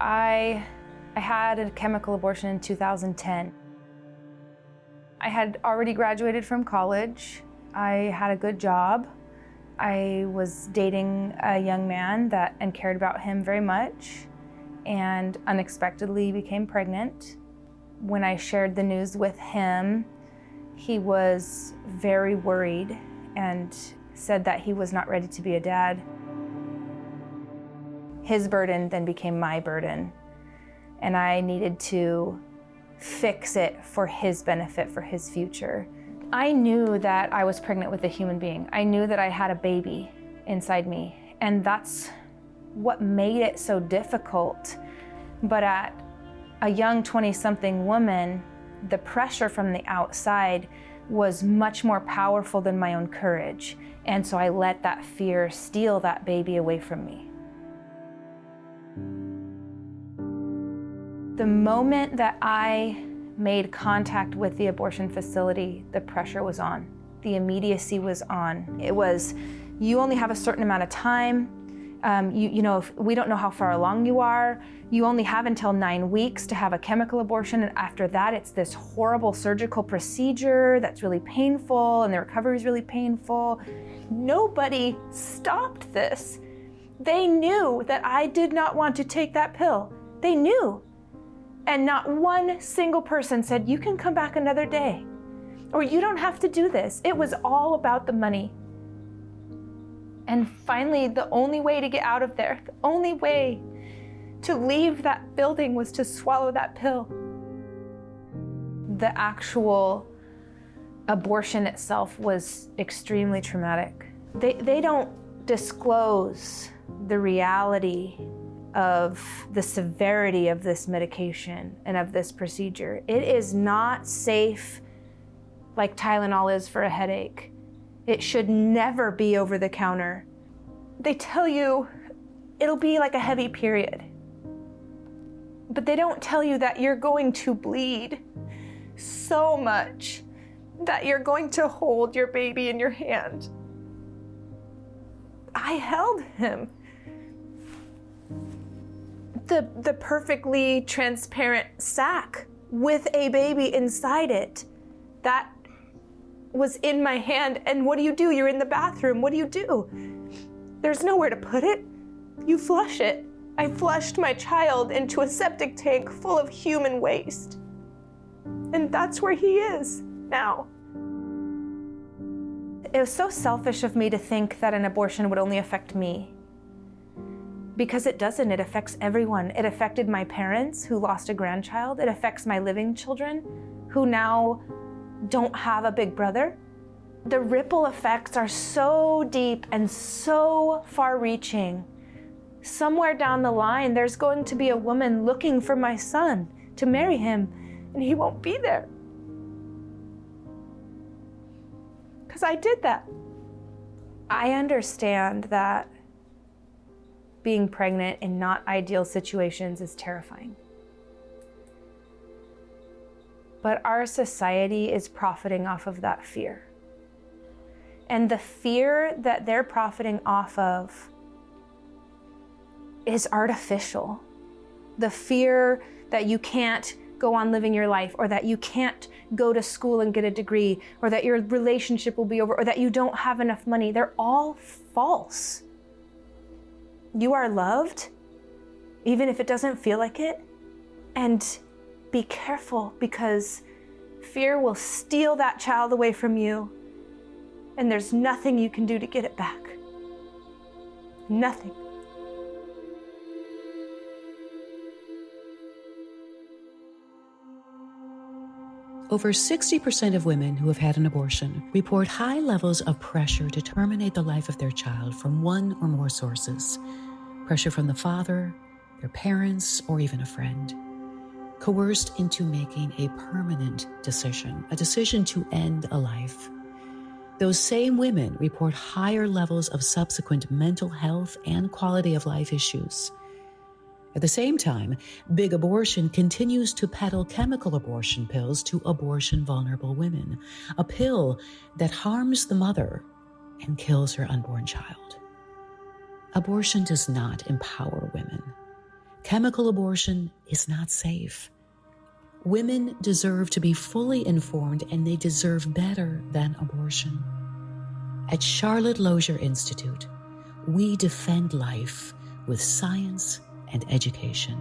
I had a chemical abortion in 2010. I had already graduated from college. I had a good job. I was dating a young man and cared about him very much, and unexpectedly became pregnant. When I shared the news with him, he was very worried and said that he was not ready to be a dad. His burden then became my burden, and I needed to fix it for his benefit, for his future. I knew that I was pregnant with a human being. I knew that I had a baby inside me, and that's what made it so difficult. But at a young 20-something woman, the pressure from the outside was much more powerful than my own courage. And so I let that fear steal that baby away from me. The moment that I made contact with the abortion facility, the pressure was on. The immediacy was on. It was, you only have a certain amount of time. If we don't know how far along you are. You only have until 9 weeks to have a chemical abortion, and after that, it's this horrible surgical procedure that's really painful, and the recovery is really painful. Nobody stopped this. They knew that I did not want to take that pill. They knew. And not one single person said, you can come back another day, or you don't have to do this. It was all about the money. And finally, the only way to get out of there, the only way to leave that building was to swallow that pill. The actual abortion itself was extremely traumatic. They don't disclose the reality of the severity of this medication and of this procedure. It is not safe like Tylenol is for a headache. It should never be over the counter. They tell you it'll be like a heavy period, but they don't tell you that you're going to bleed so much that you're going to hold your baby in your hand. I held him. The perfectly transparent sack with a baby inside it. That was in my hand, and what do? You're in the bathroom, what do? There's nowhere to put it. You flush it. I flushed my child into a septic tank full of human waste. And that's where he is now. It was so selfish of me to think that an abortion would only affect me. Because it doesn't, it affects everyone. It affected my parents who lost a grandchild. It affects my living children who now don't have a big brother. The ripple effects are so deep and so far-reaching. Somewhere down the line, there's going to be a woman looking for my son to marry him, and he won't be there. Because I did that. I understand that being pregnant in not ideal situations is terrifying. But our society is profiting off of that fear. And the fear that they're profiting off of is artificial. The fear that you can't go on living your life, or that you can't go to school and get a degree, or that your relationship will be over, or that you don't have enough money, they're all false. You are loved, even if it doesn't feel like it. And be careful, because fear will steal that child away from you, and there's nothing you can do to get it back. Nothing. Over 60% of women who have had an abortion report high levels of pressure to terminate the life of their child from one or more sources. Pressure from the father, their parents, or even a friend. Coerced into making a permanent decision, a decision to end a life. Those same women report higher levels of subsequent mental health and quality of life issues. At the same time, Big Abortion continues to peddle chemical abortion pills to abortion-vulnerable women, a pill that harms the mother and kills her unborn child. Abortion does not empower women. Chemical abortion is not safe. Women deserve to be fully informed, and they deserve better than abortion. At Charlotte Lozier Institute, we defend life with science and education.